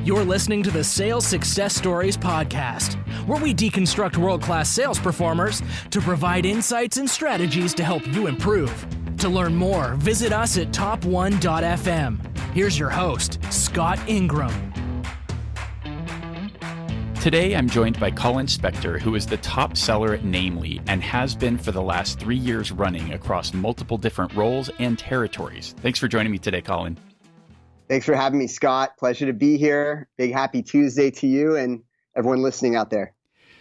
You're listening to the Sales Success Stories podcast, where we deconstruct world-class sales performers to provide insights and strategies to help you improve. To learn more, visit us at top1.fm. Here's your host, Scott Ingram. Today, I'm joined by Colin Specter, who is the top seller at Namely and has been for the last 3 years running across multiple different roles and territories. Thanks for joining me today, Colin. Thanks for having me, Scott. Pleasure to be here. Big happy Tuesday to you and everyone listening out there.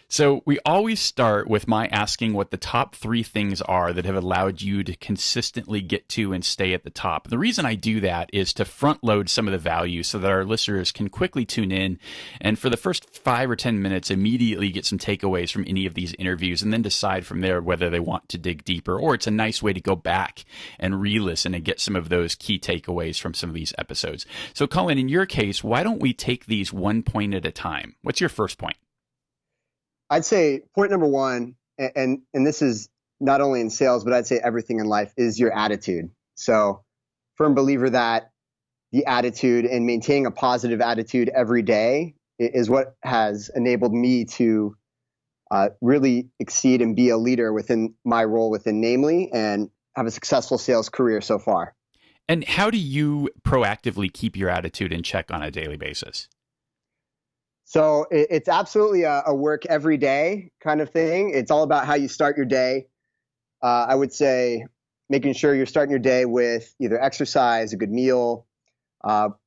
So we always start with my asking what the top 3 things are that have allowed you to consistently get to and stay at the top. The reason I do that is to front load some of the value so that our listeners can quickly tune in and for the first 5 or 10 minutes immediately get some takeaways from any of these interviews and then decide from there whether they want to dig deeper, or it's a nice way to go back and re-listen and get some of those key takeaways from some of these episodes. So Colin, in your case, why don't we take these one point at a time? What's your first point? I'd say point number one, and this is not only in sales, but I'd say everything in life, is your attitude. So firm believer that the attitude and maintaining a positive attitude every day is what has enabled me to really exceed and be a leader within my role within Namely and have a successful sales career so far. And how do you proactively keep your attitude in check on a daily basis? So it's absolutely a work every day kind of thing. It's all about how you start your day. I would say making sure you're starting your day with either exercise, a good meal,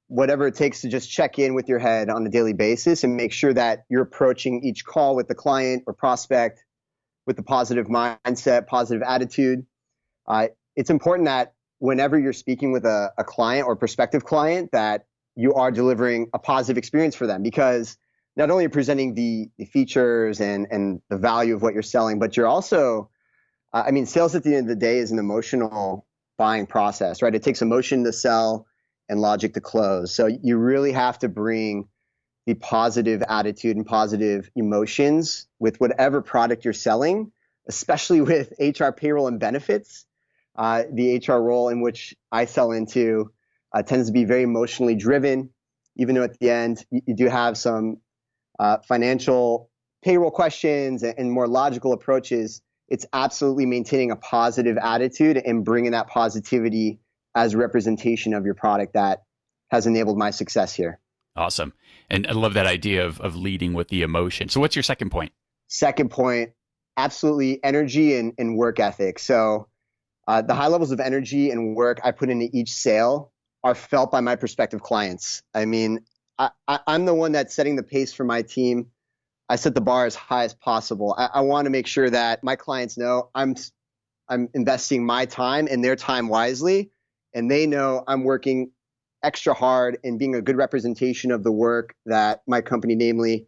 whatever it takes to just check in with your head on a daily basis and make sure that you're approaching each call with the client or prospect with a positive mindset, positive attitude. It's important that whenever you're speaking with a client or prospective client that you are delivering a positive experience for them, because not only are you presenting the features and the value of what you're selling, but you're also, sales at the end of the day is an emotional buying process, right? It takes emotion to sell and logic to close. So you really have to bring the positive attitude and positive emotions with whatever product you're selling, especially with HR, payroll, and benefits. The HR role in which I sell into tends to be very emotionally driven, even though at the end you do have some financial payroll questions and more logical approaches. It's absolutely maintaining a positive attitude and bringing that positivity as a representation of your product that has enabled my success here. Awesome. And I love that idea of leading with the emotion. So what's your second point? Second point, absolutely energy and work ethic. So the high levels of energy and work I put into each sale are felt by my prospective clients. I'm the one that's setting the pace for my team. I set the bar as high as possible. I want to make sure that my clients know I'm investing my time and their time wisely, and they know I'm working extra hard and being a good representation of the work that my company, Namely,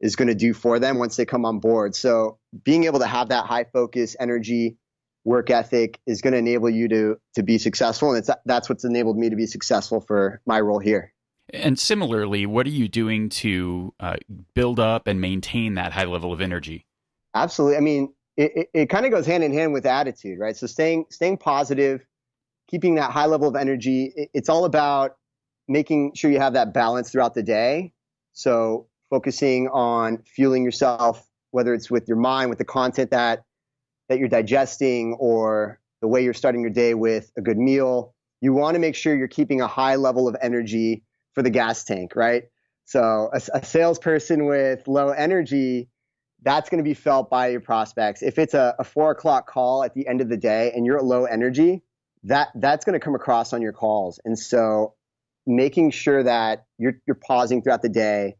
is going to do for them once they come on board. So being able to have that high focus, energy, work ethic is going to enable you to be successful, and that's what's enabled me to be successful for my role here. And similarly, what are you doing to build up and maintain that high level of energy? Absolutely. It kind of goes hand in hand with attitude, right? So staying positive, keeping that high level of energy. It's all about making sure you have that balance throughout the day. So focusing on fueling yourself, whether it's with your mind, with the content that you're digesting, or the way you're starting your day with a good meal. You want to make sure you're keeping a high level of energy for the gas tank, right? So a salesperson with low energy, that's going to be felt by your prospects. If it's a 4 o'clock call at the end of the day and you're at low energy, that's going to come across on your calls. And so making sure that you're pausing throughout the day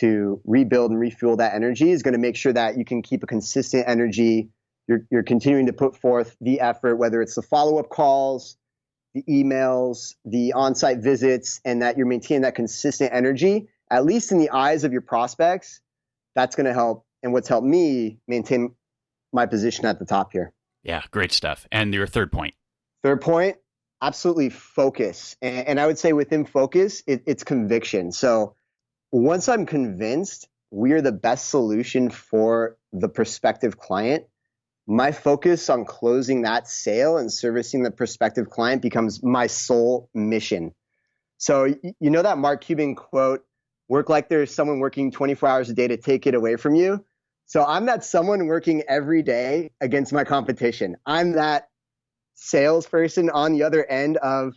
to rebuild and refuel that energy is going to make sure that you can keep a consistent energy. You're continuing to put forth the effort, whether it's the follow-up calls, the emails, the on-site visits, and that you're maintaining that consistent energy, at least in the eyes of your prospects. That's going to help, and what's helped me maintain my position at the top here. Yeah, great stuff. And your third point? Third point, absolutely focus. And I would say within focus, it's conviction. So once I'm convinced we are the best solution for the prospective client, my focus on closing that sale and servicing the prospective client becomes my sole mission. So you know that Mark Cuban quote, work like there's someone working 24 hours a day to take it away from you. So I'm that someone working every day against my competition. I'm that salesperson on the other end of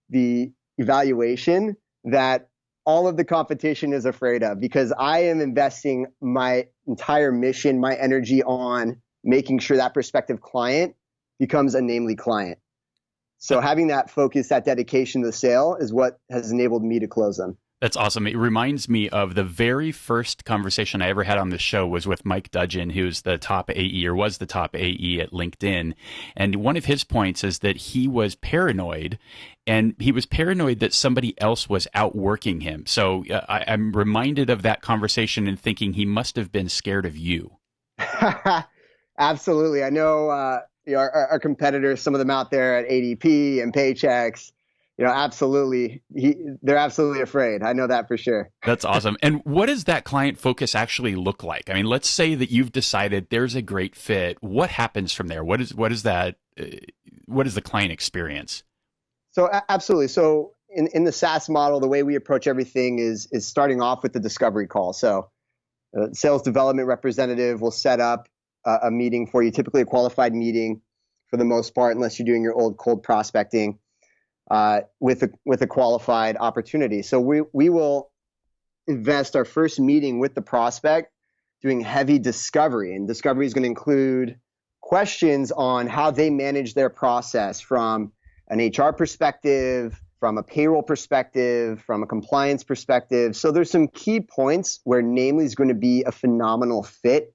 the evaluation that all of the competition is afraid of, because I am investing my entire mission, my energy on making sure that prospective client becomes a namely client. So having that focus, that dedication to the sale is what has enabled me to close them. That's awesome. It reminds me of the very first conversation I ever had on this show was with Mike Dudgeon, who's the top AE or was the top AE at LinkedIn. And one of his points is that he was paranoid, and he was paranoid that somebody else was outworking him. So I'm reminded of that conversation and thinking he must have been scared of you. Absolutely. I know, our competitors, some of them out there at ADP and Paychex, absolutely. They're absolutely afraid. I know that for sure. That's awesome. And what does that client focus actually look like? I mean, let's say that you've decided there's a great fit. What happens from there? What is the client experience? So absolutely. So in the SaaS model, the way we approach everything is starting off with the discovery call. So sales development representative will set up a meeting for you, typically a qualified meeting for the most part, unless you're doing your old cold prospecting. With a qualified opportunity. So we will invest our first meeting with the prospect doing heavy discovery. And discovery is going to include questions on how they manage their process from an HR perspective, from a payroll perspective, from a compliance perspective. So there's some key points where Namely is going to be a phenomenal fit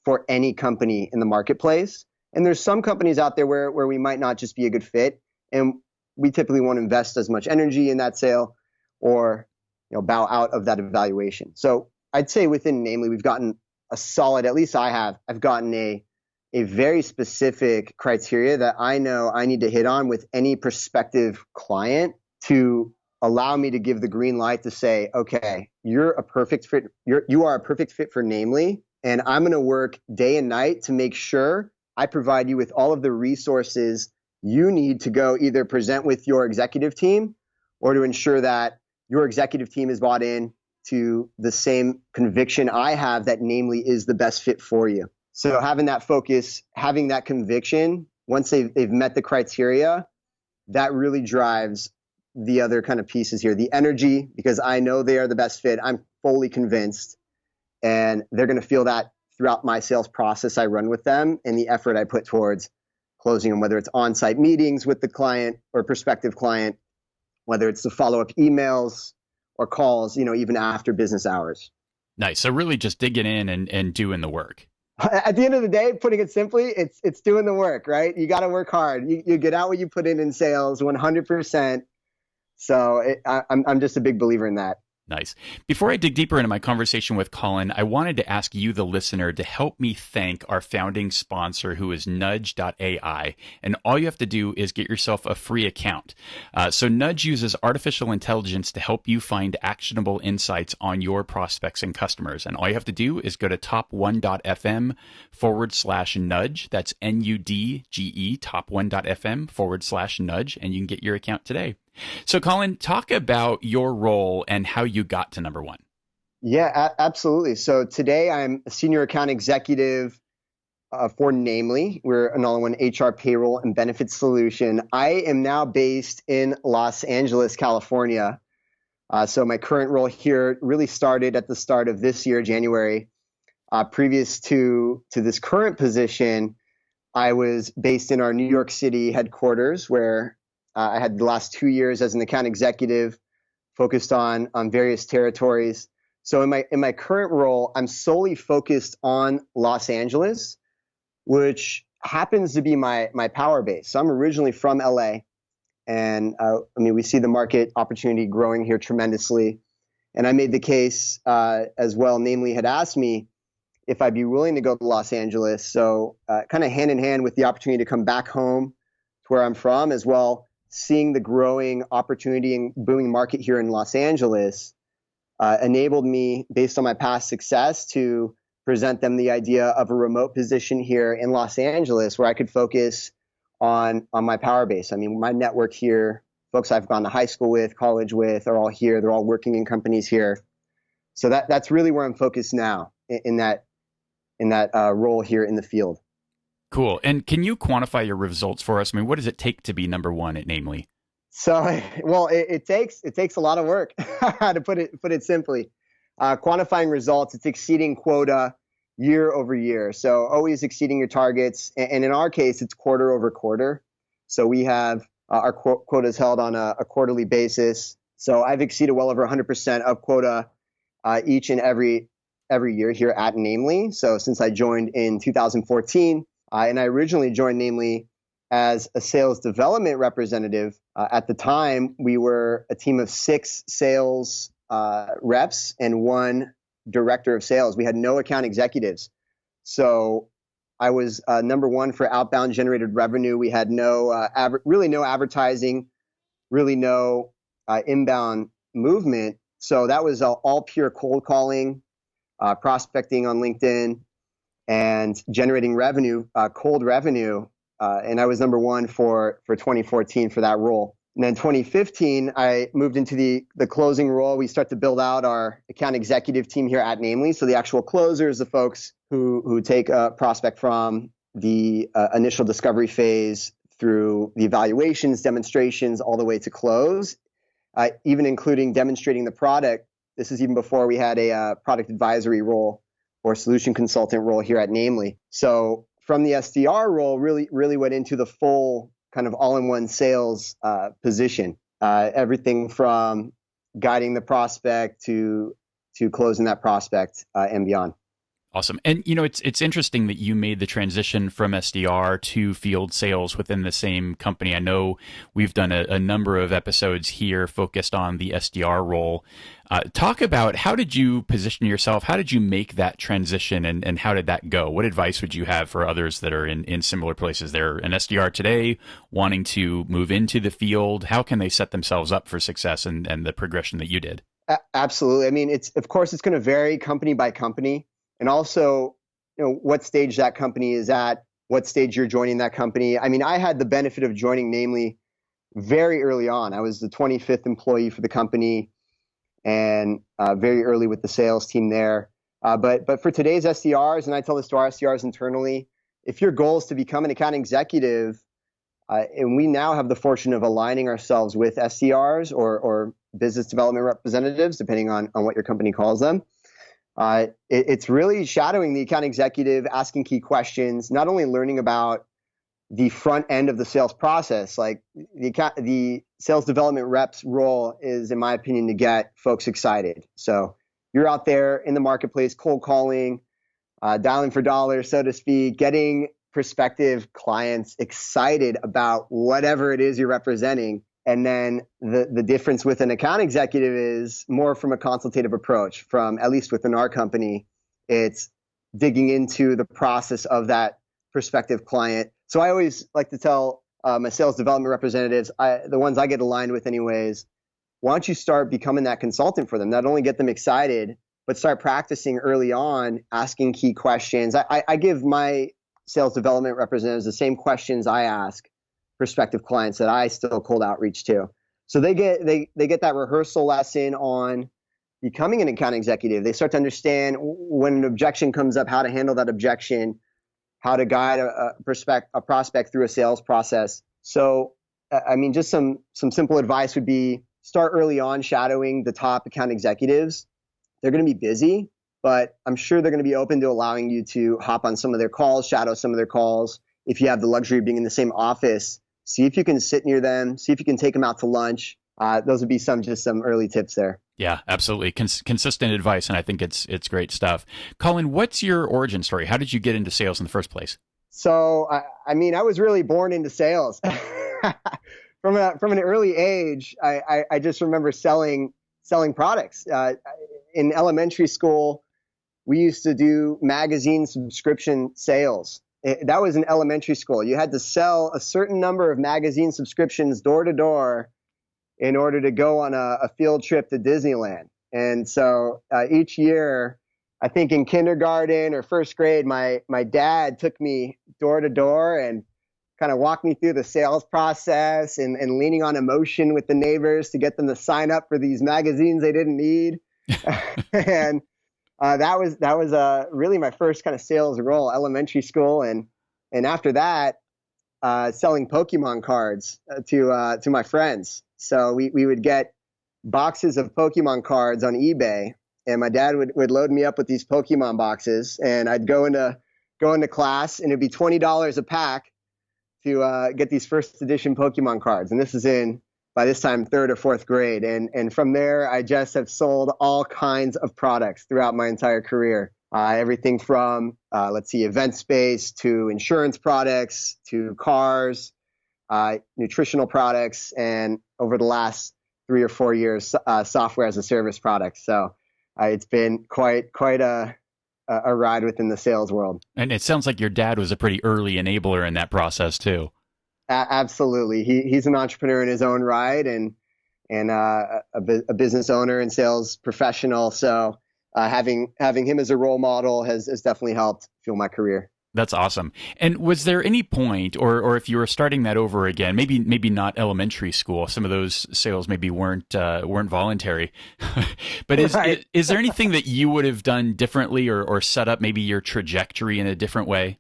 for any company in the marketplace. And there's some companies out there where we might not just be a good fit. And we typically won't invest as much energy in that sale or bow out of that evaluation. So I'd say within Namely, we've gotten a solid, at least I've gotten a very specific criteria that I know I need to hit on with any prospective client to allow me to give the green light to say, okay, you're a perfect fit. You are a perfect fit for Namely, and I'm going to work day and night to make sure I provide you with all of the resources you need to go either present with your executive team or to ensure that your executive team is bought in to the same conviction I have that Namely is the best fit for you. So having that focus, having that conviction, once they've met the criteria, that really drives the other kind of pieces here. The energy, because I know they are the best fit. I'm fully convinced. And they're going to feel that throughout my sales process I run with them and the effort I put towards closing them, whether it's on-site meetings with the client or prospective client, whether it's the follow-up emails or calls, even after business hours. Nice. So really just digging in and doing the work. At the end of the day, putting it simply, it's doing the work, right? You got to work hard. You get out what you put in sales 100%. So I'm just a big believer in that. Nice. Before I dig deeper into my conversation with Colin, I wanted to ask you, the listener, to help me thank our founding sponsor, who is Nudge.ai. And all you have to do is get yourself a free account. So Nudge uses artificial intelligence to help you find actionable insights on your prospects and customers. And all you have to do is go to top1.fm/nudge. That's NUDGE, top1.fm/nudge, and you can get your account today. So, Colin, talk about your role and how you got to number one. Yeah, absolutely. So today I'm a senior account executive for Namely. We're an all-in-one HR payroll and benefits solution. I am now based in Los Angeles, California. So my current role here really started at the start of this year, January. Previous to this current position, I was based in our New York City headquarters, where I had the last 2 years as an account executive, focused on various territories. So in my current role, I'm solely focused on Los Angeles, which happens to be my power base. So I'm originally from LA, and we see the market opportunity growing here tremendously. And I made the case as well. Namely, had asked me if I'd be willing to go to Los Angeles. So kind of hand in hand with the opportunity to come back home to where I'm from, as well, seeing the growing opportunity and booming market here in Los Angeles enabled me, based on my past success, to present them the idea of a remote position here in Los Angeles where I could focus on my power base. I mean, my network here, folks I've gone to high school with, college with, are all here. They're all working in companies here. So that's really where I'm focused now in that role here in the field. Cool. And can you quantify your results for us? I mean, what does it take to be number one at Namely? So, well, it takes a lot of work to put it simply. Quantifying results, it's exceeding quota year over year. So always exceeding your targets. And in our case, it's quarter over quarter. So we have our quotas held on a quarterly basis. So I've exceeded well over 100% of quota each and every year here at Namely. So since I joined in 2014, and I originally joined Namely as a sales development representative. At the time, we were a team of 6 sales reps and 1 director of sales. We had no account executives. So I was number 1 for outbound generated revenue. We had really no advertising, really no inbound movement. So that was all pure cold calling, prospecting on LinkedIn, and generating revenue, cold revenue. And I was number 1 for 2014 for that role. And then 2015, I moved into the closing role. We start to build out our account executive team here at Namely. So the actual closers, the folks who take a prospect from the initial discovery phase through the evaluations, demonstrations, all the way to close, even including demonstrating the product. This is even before we had a product advisory role or solution consultant role here at Namely. So from the SDR role, really went into the full kind of all-in-one sales position. Everything from guiding the prospect to closing that prospect and beyond. Awesome. And, it's interesting that you made the transition from SDR to field sales within the same company. I know we've done a number of episodes here focused on the SDR role. Talk about, how did you position yourself? How did you make that transition, and how did that go? What advice would you have for others that are in similar places? They're an SDR today, wanting to move into the field. How can they set themselves up for success and the progression that you did? Absolutely. I mean, of course, it's going to vary company by company. And also, what stage that company is at, what stage you're joining that company. I mean, I had the benefit of joining Namely very early on. I was the 25th employee for the company, and very early with the sales team there. But for today's SDRs, and I tell this to our SDRs internally, if your goal is to become an account executive, and we now have the fortune of aligning ourselves with SDRs or business development representatives, depending on what your company calls them. It's really shadowing the account executive, asking key questions, not only learning about the front end of the sales process. Like the sales development rep's role is, in my opinion, to get folks excited. So you're out there in the marketplace, cold calling, dialing for dollars, so to speak, getting prospective clients excited about whatever it is you're representing. And then the difference with an account executive is more from a consultative approach. From, at least within our company, it's digging into the process of that prospective client. So I always like to tell my sales development representatives, the ones I get aligned with anyways, why don't you start becoming that consultant for them? Not only get them excited, but start practicing early on, asking key questions. I give my sales development representatives the same questions I ask prospective clients that I still cold outreach to. So they get that rehearsal lesson on becoming an account executive. They start to understand when an objection comes up, how to handle that objection, how to guide a prospect through a sales process. So, I mean, just some simple advice would be start early on shadowing the top account executives. They're going to be busy, but I'm sure they're going to be open to allowing you to hop on some of their calls, shadow some of their calls. If you have the luxury of being in the same office, see if you can sit near them, see if you can take them out to lunch. Those would be some early tips there. Yeah, absolutely. Consistent advice, and I think it's great stuff. Colin, what's your origin story? How did you get into sales in the first place? So, I mean, I was really born into sales. From an early age, I just remember selling products. In elementary school, we used to do magazine subscription sales. That was in elementary school. You had to sell a certain number of magazine subscriptions door to door in order to go on a field trip to Disneyland. And so each year, I think in kindergarten or first grade, my dad took me door to door and kind of walked me through the sales process and leaning on emotion with the neighbors to get them to sign up for these magazines they didn't need. And that was really my first kind of sales role, elementary school, and after that, selling Pokemon cards to my friends. So we would get boxes of Pokemon cards on eBay, and my dad would load me up with these Pokemon boxes, and I'd go into class, and it'd be $20 a pack to get these first edition Pokemon cards. And this is by this time, 3rd or 4th grade. And from there, I just have sold all kinds of products throughout my entire career. Everything from, event space to insurance products to cars, nutritional products, and over the last 3 or 4 years, software as a service product. So it's been quite a ride within the sales world. And it sounds like your dad was a pretty early enabler in that process too. Absolutely. He's an entrepreneur in his own right, and a business owner and sales professional. So having him as a role model has definitely helped fuel my career. That's awesome. And was there any point, or if you were starting that over again, maybe not elementary school, some of those sales maybe weren't voluntary, but is there anything that you would have done differently or set up maybe your trajectory in a different way?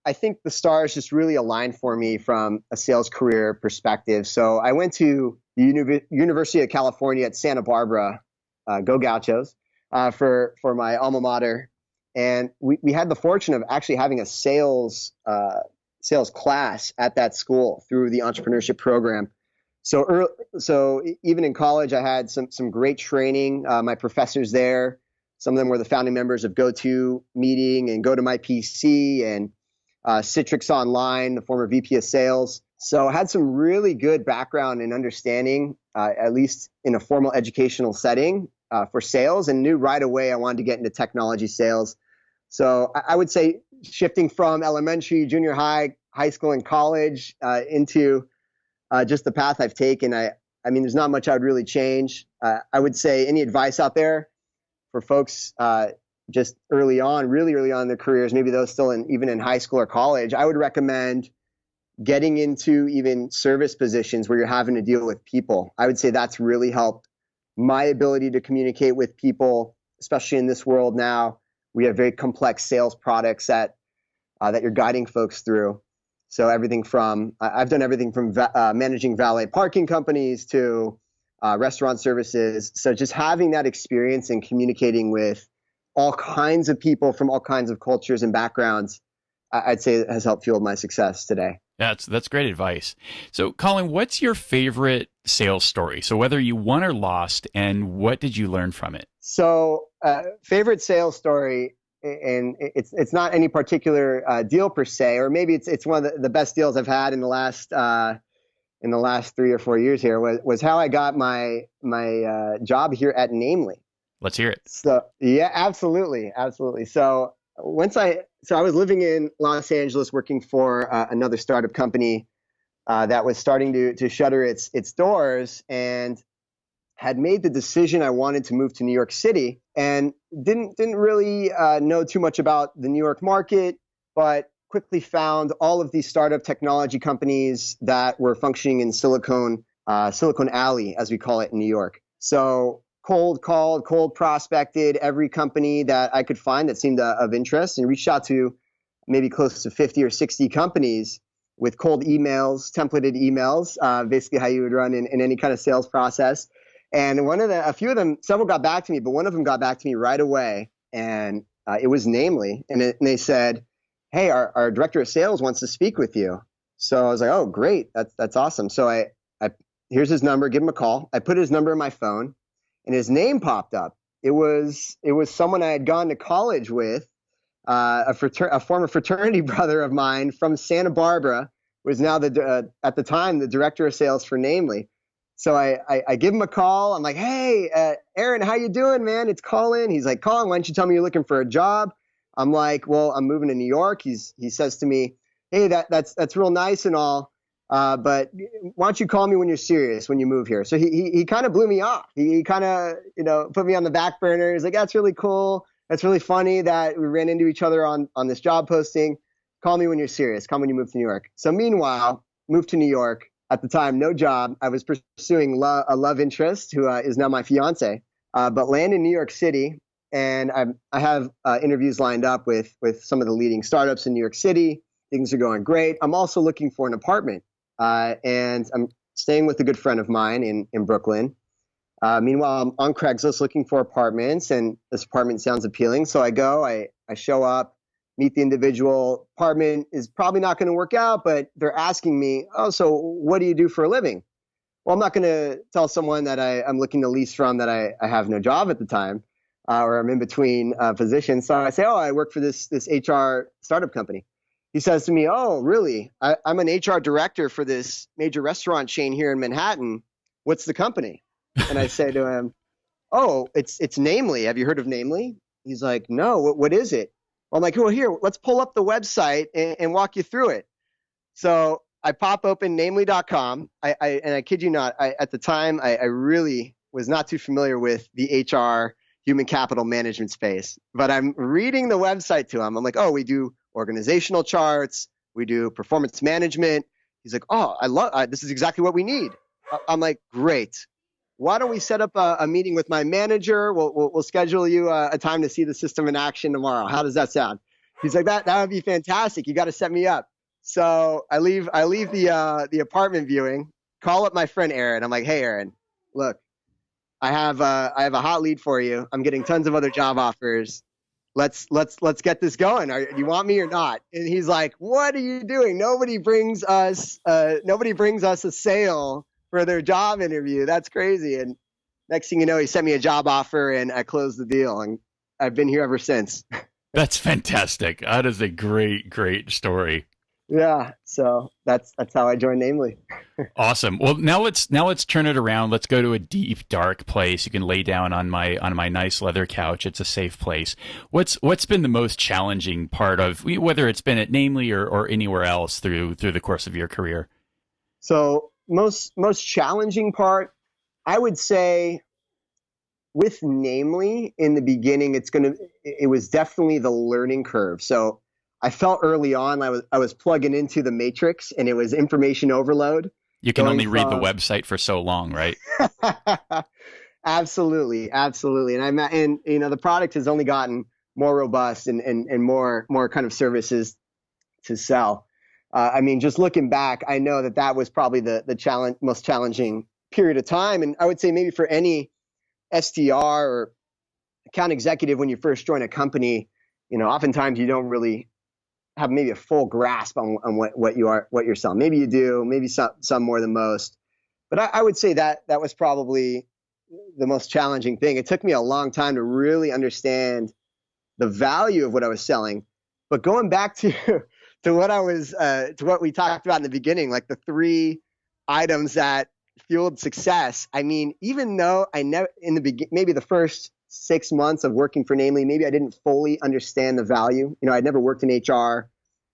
I think the stars just really aligned for me from a sales career perspective. So I went to the University of California at Santa Barbara, go Gauchos, for my alma mater. And we had the fortune of actually having a sales class at that school through the entrepreneurship program. So even in college, I had some great training. My professors there, some of them were the founding members of GoToMeeting and GoToMyPC and Citrix Online, the former VP of sales. So I had some really good background and understanding, at least in a formal educational setting, for sales, and knew right away I wanted to get into technology sales. So I would say shifting from elementary, junior high, high school, and college into just the path I've taken, I mean, there's not much I would really change. I would say any advice out there for folks just really early on in their careers, maybe those still even in high school or college, I would recommend getting into even service positions where you're having to deal with people. I would say that's really helped my ability to communicate with people, especially in this world now. We have very complex sales products that you're guiding folks through. So I've done everything from managing valet parking companies to restaurant services. So just having that experience and communicating with all kinds of people from all kinds of cultures and backgrounds, I'd say has helped fuel my success today. That's great advice. So, Colin, what's your favorite sales story? So whether you won or lost, and what did you learn from it? So, favorite sales story, and it's not any particular deal per se, or maybe it's one of the best deals I've had in the last 3 or 4 years here was how I got my job here at Namely. Let's hear it. So yeah, absolutely. So I was living in Los Angeles working for another startup company that was starting to shutter its doors, and had made the decision I wanted to move to New York City, and didn't really know too much about the New York market, but quickly found all of these startup technology companies that were functioning in Silicon Alley, as we call it in New York. So cold prospected every company that I could find that seemed of interest, and reached out to maybe close to 50 or 60 companies with cold emails, templated emails, basically how you would run in any kind of sales process. And several got back to me, but one of them got back to me right away, and it was Namely, and they said, "Hey, our director of sales wants to speak with you." So I was like, "Oh, great, that's awesome." So I here's his number, give him a call. I put his number in my phone, and his name popped up. It was someone I had gone to college with, a former fraternity brother of mine from Santa Barbara, was now at the time the director of sales for Namely. So I give him a call. I'm like, "Hey, Aaron, how you doing, man? It's Colin." He's like, "Colin, why don't you tell me you're looking for a job?" I'm like, "Well, I'm moving to New York." He says to me, "Hey, that's real nice and all, but why don't you call me when you're serious, when you move here?" So he kind of blew me off. He kind of put me on the back burner. He's like, "That's really cool. That's really funny that we ran into each other on this job posting. Call me when you're serious. Call me when you move to New York." So meanwhile, moved to New York. At the time, no job. I was pursuing a love interest who is now my fiance. but land in New York City. And I have interviews lined up with some of the leading startups in New York City. Things are going great. I'm also looking for an apartment, and I'm staying with a good friend of mine in Brooklyn. Meanwhile, I'm on Craigslist looking for apartments, and this apartment sounds appealing. So I go, I show up, meet the individual. Apartment is probably not going to work out, but they're asking me, oh, so what do you do for a living? Well, I'm not going to tell someone that I'm looking to lease from that I have no job at the time, or I'm in between positions. So I say, oh, I work for this HR startup company. He says to me, oh, really? I'm an HR director for this major restaurant chain here in Manhattan. What's the company? And I say to him, oh, it's Namely. Have you heard of Namely? He's like, no, what is it? Well, I'm like, well, here, let's pull up the website and walk you through it. So I pop open namely.com. And I kid you not, at the time, I really was not too familiar with the HR human capital management space. But I'm reading the website to him. I'm like, oh, we do organizational charts. We do performance management. He's like, oh, I love this is exactly what we need. I'm like, great. Why don't we set up a meeting with my manager? We'll schedule you a time to see the system in action tomorrow. How does that sound? He's like, that would be fantastic. You got to set me up. So I leave the apartment viewing, call up my friend Aaron. I'm like, hey Aaron, look, I have a hot lead for you. I'm getting tons of other job offers. Let's get this going. Do you want me or not? And he's like, what are you doing? Nobody brings us a sale for their job interview. That's crazy. And next thing you know, he sent me a job offer and I closed the deal. And I've been here ever since. That's fantastic. That is a great story. Yeah, so that's how I joined Namely. Awesome. Well, now let's turn it around. Let's go to a deep, dark place. You can lay down on my nice leather couch. It's a safe place. What's been the most challenging part of whether it's been at Namely or anywhere else through the course of your career? So most challenging part, I would say, with Namely in the beginning, it was definitely the learning curve. So I felt early on I was plugging into the matrix and it was information overload. You can only read the website for so long, right? Absolutely. And the product has only gotten more robust and more kind of services to sell. Just looking back, I know that was probably the most challenging period of time. And I would say maybe for any SDR or account executive, when you first join a company, oftentimes you don't really have maybe a full grasp on what you're selling. Maybe you do, maybe some more than most. But I would say that was probably the most challenging thing. It took me a long time to really understand the value of what I was selling. But going back to what we talked about in the beginning, like the 3 items that fueled success. Even though I never maybe the first 6 months of working for Namely, maybe I didn't fully understand the value. I'd never worked in HR.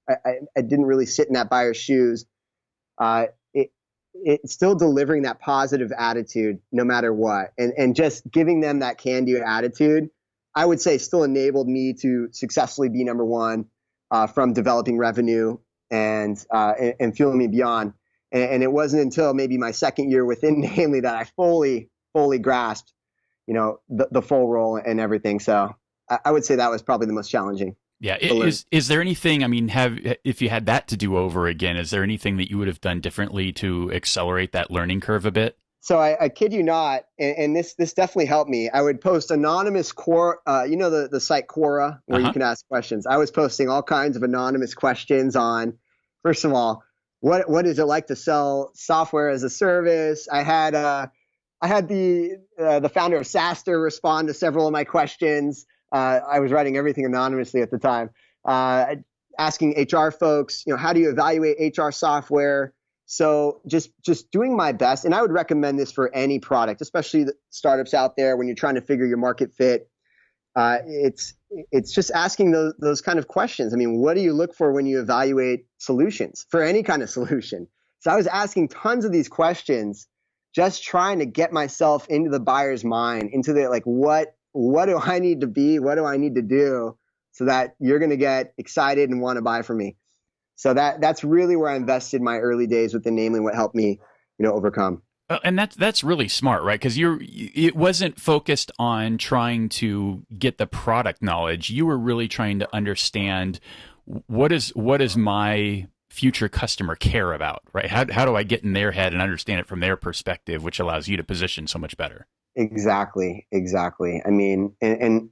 I didn't really sit in that buyer's shoes. It's still delivering that positive attitude no matter what. And just giving them that can-do attitude, I would say still enabled me to successfully be number one from developing revenue and fueling me beyond. And it wasn't until maybe my second year within Namely that I fully grasped the full role and everything. So I would say that was probably the most challenging. Yeah. Is there anything, if you had that to do over again, is there anything that you would have done differently to accelerate that learning curve a bit? So I kid you not, and this definitely helped me. I would post anonymous Quora, the site Quora, where you can ask questions. I was posting all kinds of anonymous questions on, first of all, what is it like to sell software as a service? I had the founder of SaaStr respond to several of my questions. I was writing everything anonymously at the time, asking HR folks, how do you evaluate HR software? So just doing my best. And I would recommend this for any product, especially the startups out there when you're trying to figure your market fit. It's just asking those kind of questions. What do you look for when you evaluate solutions for any kind of solution? So I was asking tons of these questions, just trying to get myself into the buyer's mind, into the what do I need to be? What do I need to do so that you're going to get excited and want to buy from me? So that's really where I invested my early days within Namely, what helped me, overcome. And that's really smart, right? Because it wasn't focused on trying to get the product knowledge. You were really trying to understand what is my future customer care about, right? How do I get in their head and understand it from their perspective, which allows you to position so much better. Exactly. I mean, and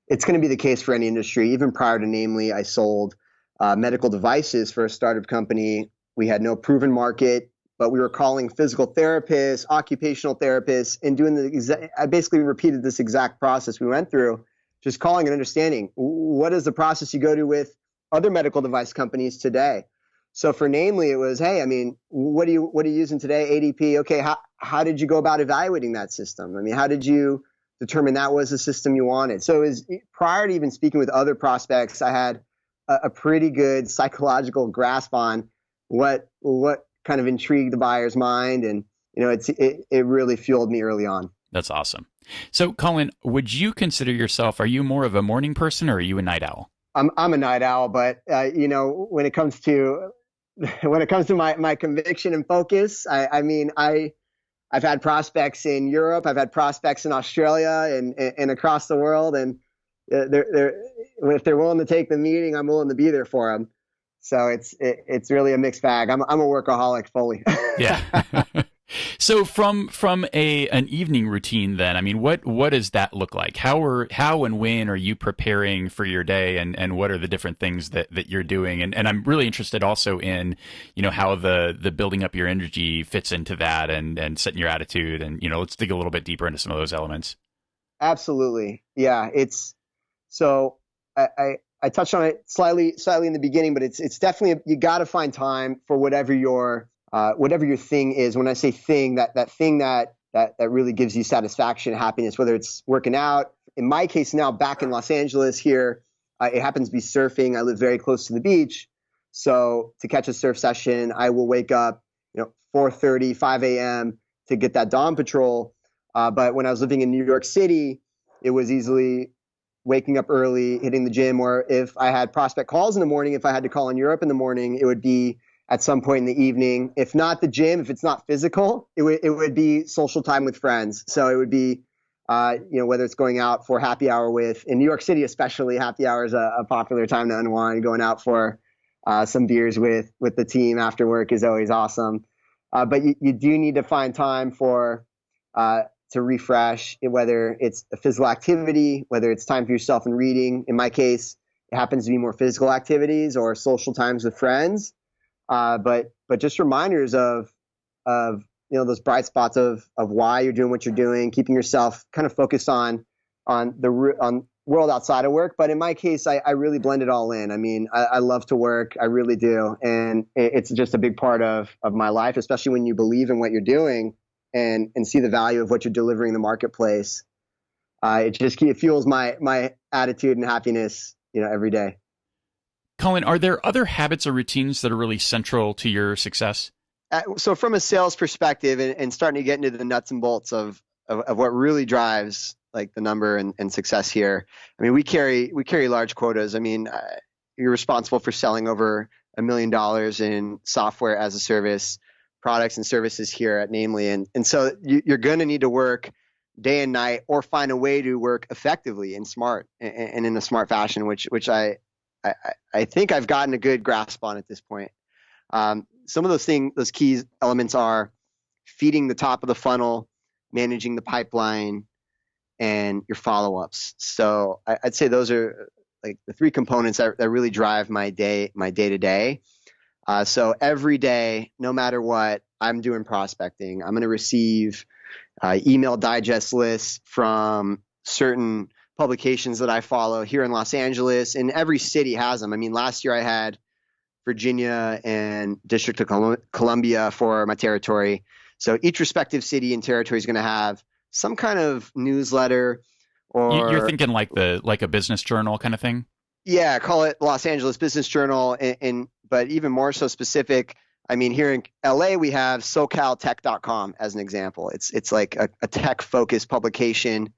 it's going to be the case for any industry. Even prior to Namely, I sold medical devices for a startup company. We had no proven market, but we were calling physical therapists, occupational therapists, and doing I basically repeated this exact process we went through, just calling and understanding what is the process you go to with other medical device companies today. So for Namely, it was, hey, I mean, what are you using today? ADP. Okay, how did you go about evaluating that system? I mean, how did you determine that was the system you wanted? So it was, prior to even speaking with other prospects, I had a pretty good psychological grasp on what kind of intrigued the buyer's mind, and it really fueled me early on. That's awesome. So Colin, would you consider yourself, are you more of a morning person or are you a night owl? I'm a night owl, but when it comes to my conviction and focus, I've had prospects in Europe, I've had prospects in Australia and across the world, and if they're willing to take the meeting, I'm willing to be there for them. So it's really a mixed bag. I'm a workaholic fully. Yeah. So from an evening routine then, I mean, what does that look like? How and when are you preparing for your day, and what are the different things that you're doing? And I'm really interested also in, how the building up your energy fits into that, and setting your attitude, and, let's dig a little bit deeper into some of those elements. Absolutely. Yeah. So I touched on it slightly in the beginning, but it's definitely, you got to find time for whatever your thing is. When I say thing, that thing that really gives you satisfaction, happiness, whether it's working out. In my case now, back in Los Angeles here, it happens to be surfing. I live very close to the beach. So to catch a surf session, I will wake up, 4:30, 5 a.m. to get that dawn patrol. But when I was living in New York City, it was easily waking up early, hitting the gym, or if I had prospect calls in the morning, if I had to call in Europe in the morning, it would be at some point in the evening. If not the gym, if it's not physical, it would be social time with friends. So it would be, whether it's going out for happy hour in New York City, especially, happy hour is a popular time to unwind. Going out for some beers with the team after work is always awesome. But you do need to find time to refresh, whether it's a physical activity, whether it's time for yourself and reading. In my case, it happens to be more physical activities or social times with friends. But just reminders of those bright spots of why you're doing what you're doing, keeping yourself kind of focused on world outside of work. But in my case, I really blend it all in. I mean, I love to work, I really do, and it's just a big part of my life, especially when you believe in what you're doing and see the value of what you're delivering in the marketplace. It fuels my attitude and happiness, every day. Colin, are there other habits or routines that are really central to your success? So from a sales perspective, and starting to get into the nuts and bolts of what really drives like the number and success here. I mean, we carry large quotas. I mean, you're responsible for selling over $1 million in software as a service products and services here at Namely. And so you're going to need to work day and night, or find a way to work effectively and smart and in a smart fashion, which I think I've gotten a good grasp on at this point. Some of those key elements are feeding the top of the funnel, managing the pipeline, and your follow-ups. So I'd say those are like the three components that really drive my day to day. So every day, no matter what, I'm doing prospecting. I'm going to receive email digest lists from certain publications that I follow here in Los Angeles, and every city has them. I mean, last year I had Virginia and District of Columbia for my territory. So each respective city and territory is going to have some kind of newsletter, or you're thinking like a business journal kind of thing. Yeah, call it Los Angeles Business Journal, but even more so specific. I mean, here in LA, we have SoCalTech.com as an example. It's like a tech-focused publication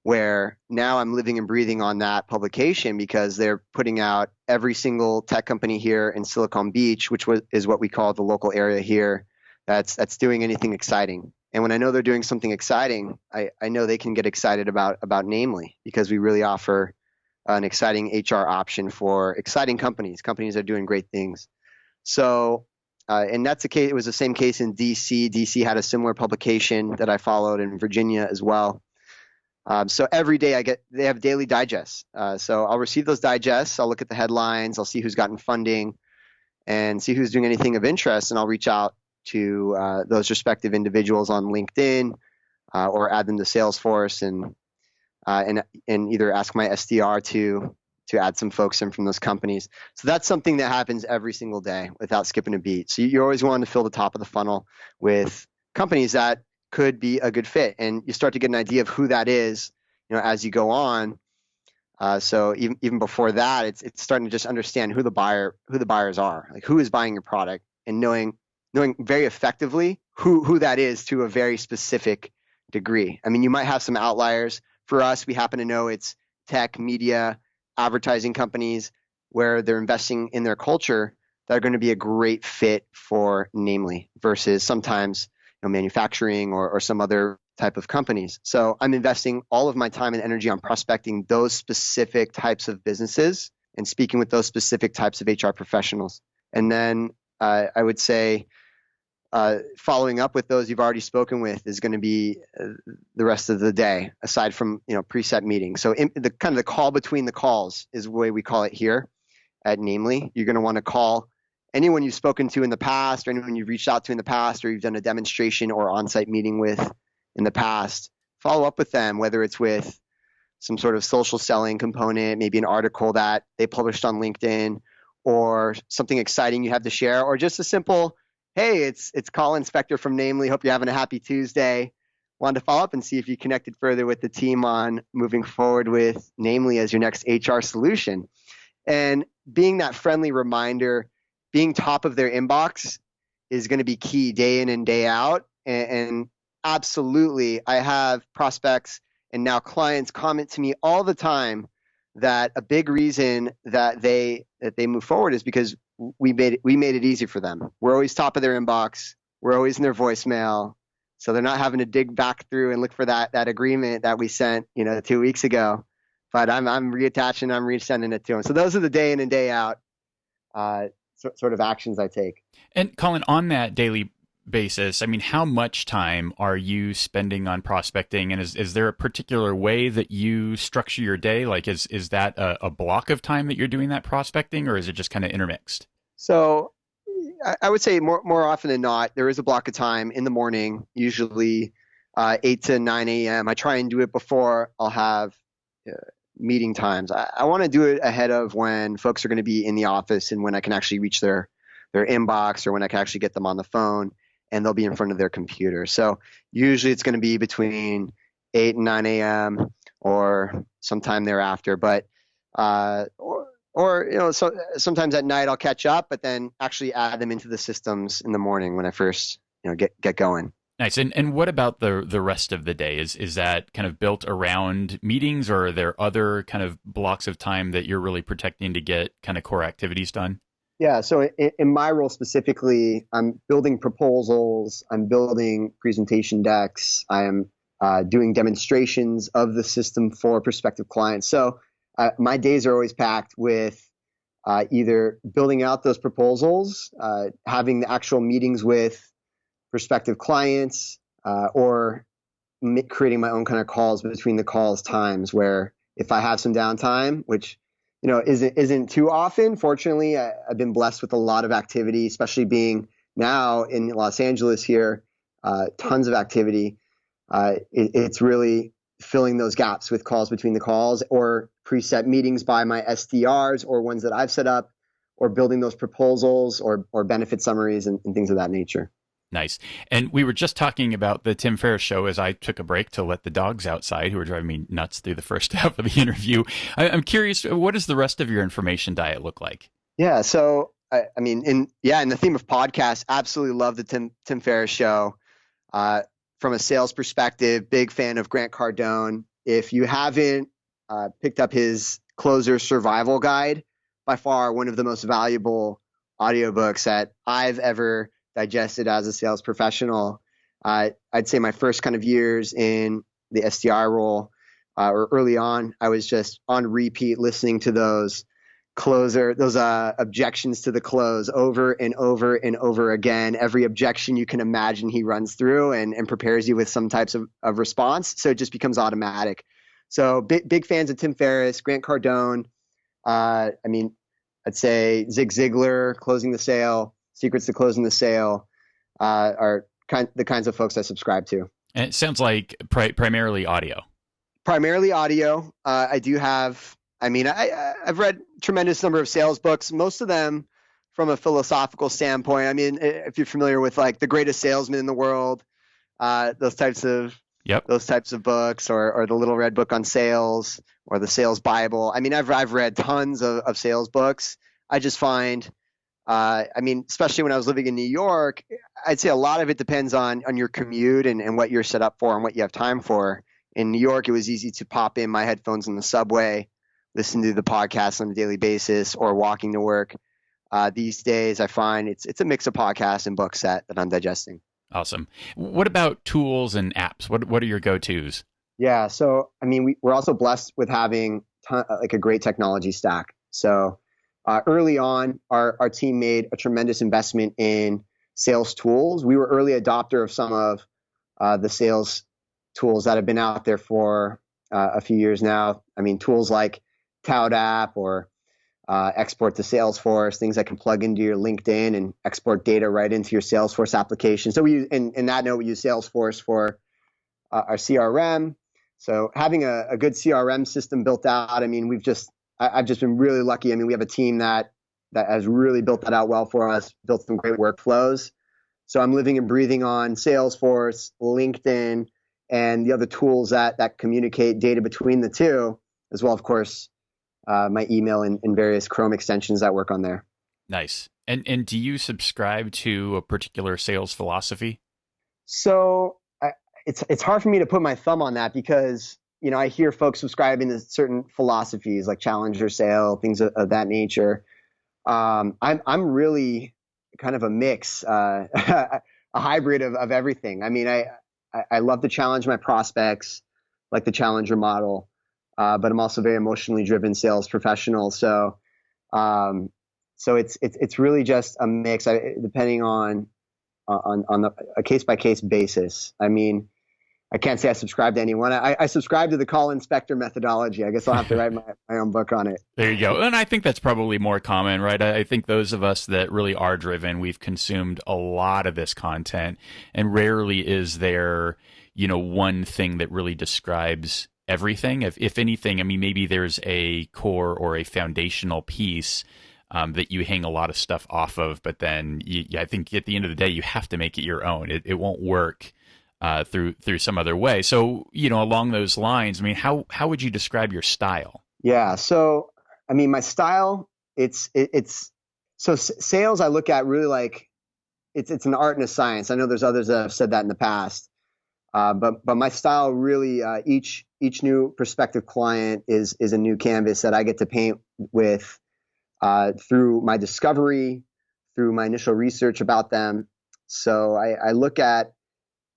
where now I'm living and breathing on that publication, because they're putting out every single tech company here in Silicon Beach, which is what we call the local area here, that's doing anything exciting. And when I know they're doing something exciting, I know they can get excited about Namely, because we really offer an exciting HR option for exciting companies that are doing great things. So, and that's the case. It was the same case in DC. DC had a similar publication that I followed, in Virginia as well. So every day they have daily digests. So I'll receive those digests. I'll look at the headlines. I'll see who's gotten funding and see who's doing anything of interest. And I'll reach out to those respective individuals on LinkedIn or add them to Salesforce and either ask my SDR to add some folks in from those companies. So that's something that happens every single day without skipping a beat. So you always want to fill the top of the funnel with companies that could be a good fit, and you start to get an idea of who that is, as you go on. So even before that, it's starting to just understand who the buyers are, like who is buying your product, and knowing very effectively who that is to a very specific degree. I mean, you might have some outliers. For us, we happen to know it's tech, media, advertising companies where they're investing in their culture that are going to be a great fit for Namely versus sometimes manufacturing or some other type of companies. So I'm investing all of my time and energy on prospecting those specific types of businesses and speaking with those specific types of HR professionals. And then I would say following up with those you've already spoken with is going to be the rest of the day, aside from preset meetings. So the call between the calls is the way we call it here at Namely. You're going to want to call anyone you've spoken to in the past, or anyone you've reached out to in the past, or you've done a demonstration or on-site meeting with in the past. Follow up with them, whether it's with some sort of social selling component, maybe an article that they published on LinkedIn, or something exciting you have to share, or just a simple, hey, it's Colin Specter from Namely. Hope you're having a happy Tuesday. Wanted to follow up and see if you connected further with the team on moving forward with Namely as your next HR solution. And being that friendly reminder, being top of their inbox is going to be key day in and day out. And absolutely, I have prospects and now clients comment to me all the time that a big reason that they move forward is because we made it easy for them. We're always top of their inbox. We're always in their voicemail. So they're not having to dig back through and look for that agreement that we sent, 2 weeks ago. But I'm reattaching, I'm resending it to them. So those are the day in and day out sort of actions I take. And Colin, on that daily basis, I mean, how much time are you spending on prospecting? And is there a particular way that you structure your day? Like, is that a block of time that you're doing that prospecting, or is it just kind of intermixed? So I would say more often than not, there is a block of time in the morning, usually 8 to 9 a.m. I try and do it before I'll have meeting times. I want to do it ahead of when folks are going to be in the office and when I can actually reach their inbox, or when I can actually get them on the phone and they'll be in front of their computer. So usually it's going to be between 8 and 9 a.m. or sometime thereafter. But so sometimes at night I'll catch up, but then actually add them into the systems in the morning when I first get going. Nice. And what about the rest of the day? Is that kind of built around meetings, or are there other kind of blocks of time that you're really protecting to get kind of core activities done? Yeah. So in my role specifically, I'm building proposals, I'm building presentation decks, I am doing demonstrations of the system for prospective clients. So my days are always packed with either building out those proposals, having the actual meetings with prospective clients, or creating my own kind of calls between the calls times, where if I have some downtime, which isn't too often. Fortunately, I've been blessed with a lot of activity, especially being now in Los Angeles here, tons of activity. It's really filling those gaps with calls between the calls, or preset meetings by my SDRs, or ones that I've set up, or building those proposals or benefit summaries and things of that nature. Nice. And we were just talking about the Tim Ferriss show as I took a break to let the dogs outside, who were driving me nuts through the first half of the interview. I'm curious, what does the rest of your information diet look like? Yeah. So, in the theme of podcasts, absolutely love the Tim Ferriss show. From a sales perspective, big fan of Grant Cardone. If you haven't picked up his Closer Survival Guide, by far one of the most valuable audiobooks that I've ever digested as a sales professional. I'd say my first kind of years in the SDR role, or early on, I was just on repeat listening to those objections to the close over and over and over again. Every objection you can imagine he runs through and prepares you with some types of response. So it just becomes automatic. So big fans of Tim Ferriss, Grant Cardone. I'd say Zig Ziglar, Closing the Sale, Secrets to Closing the Sale, are the kinds of folks I subscribe to. And it sounds like primarily audio. Primarily audio. I do have, I've read tremendous number of sales books, most of them from a philosophical standpoint. I mean, if you're familiar with like The Greatest Salesman in the World, those types of books, or the Little Red Book on Sales, or the Sales Bible. I mean, I've read tons of sales books. I just find, especially when I was living in New York, I'd say a lot of it depends on your commute and what you're set up for and what you have time for. In New York, it was easy to pop in my headphones in the subway, listen to the podcast on a daily basis, or walking to work. These days, I find it's a mix of podcasts and books that I'm digesting. Awesome. What about tools and apps? What are your go-tos? Yeah, so we're also blessed with having a great technology stack. So early on, our team made a tremendous investment in sales tools. We were early adopter of some of the sales tools that have been out there for a few years now. I mean, tools like Tout App or Export to Salesforce, things that can plug into your LinkedIn and export data right into your Salesforce application. So we use, in that note, we use Salesforce for our CRM. So having a good CRM system built out, I've just been really lucky. I mean, we have a team that has really built that out well for us, built some great workflows. So I'm living and breathing on Salesforce, LinkedIn, and the other tools that communicate data between the two, as well, of course, my email and various Chrome extensions that work on there. Nice. And do you subscribe to a particular sales philosophy? So it's hard for me to put my thumb on that because, I hear folks subscribing to certain philosophies like challenger sale, things of that nature. I'm really kind of a mix, a hybrid of everything. I mean, I love to challenge my prospects, like the challenger model, but I'm also a very emotionally driven sales professional. So it's really just a mix, depending on a case by case basis. I mean, I can't say I subscribe to anyone. I subscribe to the Colin Specter methodology. I guess I'll have to write my own book on it. There you go. And I think that's probably more common, right? I think those of us that really are driven, we've consumed a lot of this content, and rarely is there, one thing that really describes everything. If anything, maybe there's a core or a foundational piece that you hang a lot of stuff off of, but then I think at the end of the day, you have to make it your own. It won't work through some other way. So, along those lines, how would you describe your style? Yeah. So, my style, sales I look at really like it's an art and a science. I know there's others that have said that in the past. But my style really, each new prospective client is a new canvas that I get to paint with, through my discovery, through my initial research about them. So I look at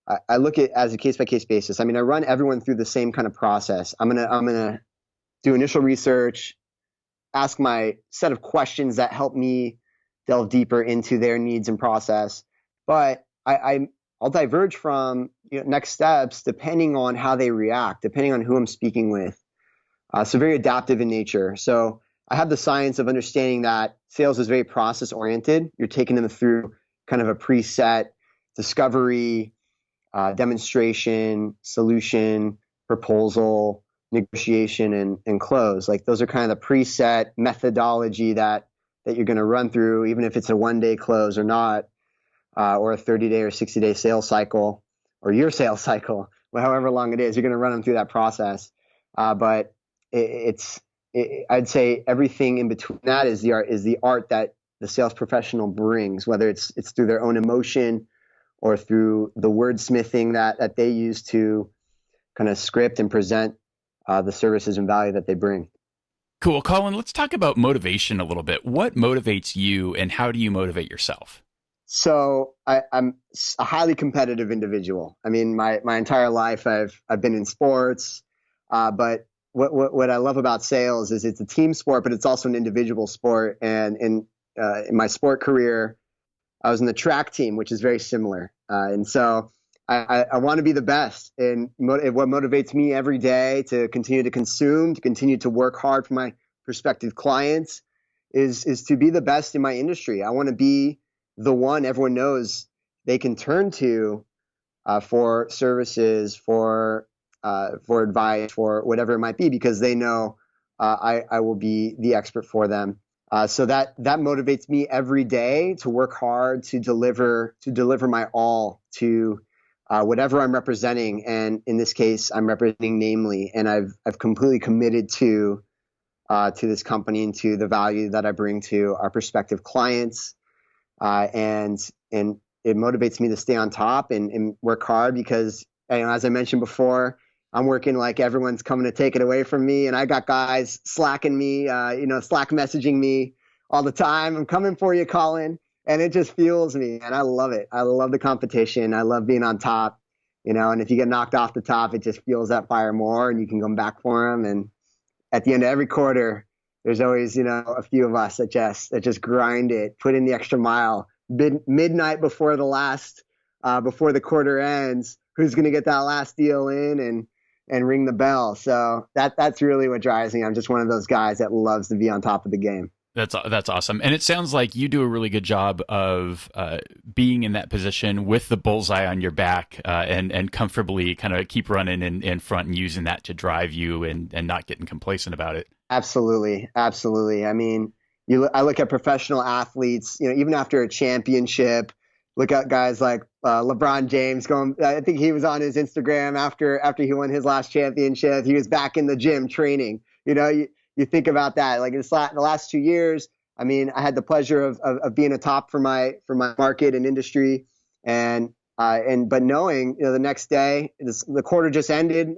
it as a case by case basis. I run everyone through the same kind of process. I'm gonna do initial research, ask my set of questions that help me delve deeper into their needs and process. But I'll diverge from next steps depending on how they react, depending on who I'm speaking with. So very adaptive in nature. So I have the science of understanding that sales is very process oriented. You're taking them through kind of a preset discovery, demonstration, solution, proposal, negotiation, and close. Like those are kind of the preset methodology that you're going to run through, even if it's a 1-day close or not, or a 30-day or 60-day sales cycle, or your sales cycle, however long it is. You're going to run them through that process. But I'd say everything in between that is the art that the sales professional brings, whether it's through their own emotion or through the wordsmithing that they use to kind of script and present the services and value that they bring. Cool. Colin, let's talk about motivation a little bit. What motivates you and how do you motivate yourself? So I'm a highly competitive individual. I mean, my entire life I've been in sports, but what I love about sales is it's a team sport, but it's also an individual sport. And in my sport career, I was in the track team, which is very similar. And so I want to be the best. And what motivates me every day to continue to consume, to continue to work hard for my prospective clients is to be the best in my industry. I want to be the one everyone knows they can turn to for services, for advice, for whatever it might be, because they know I will be the expert for them. So that motivates me every day to work hard to deliver my all to whatever I'm representing. And in this case, I'm representing Namely, and I've completely committed to this company and to the value that I bring to our prospective clients. And it motivates me to stay on top and work hard because, as I mentioned before, I'm working like everyone's coming to take it away from me. And I got guys slacking me, Slack messaging me all the time. I'm coming for you, Colin. And it just fuels me. And I love it. I love the competition. I love being on top, and if you get knocked off the top, it just fuels that fire more and you can come back for them. And at the end of every quarter, there's always, a few of us that just grind it, put in the extra mile, midnight before before the quarter ends, who's going to get that last deal in and ring the bell. So that's really what drives me. I'm just one of those guys that loves to be on top of the game. That's awesome. And it sounds like you do a really good job of being in that position with the bullseye on your back and comfortably kind of keep running in front and using that to drive you and not getting complacent about it. Absolutely. Absolutely. I mean, I look at professional athletes, even after a championship, look at guys like LeBron James I think he was on his Instagram after he won his last championship. He was back in the gym training. You think about that, like in the last 2 years. I mean, I had the pleasure of being a top for my market and industry, but knowing the next day, the quarter just ended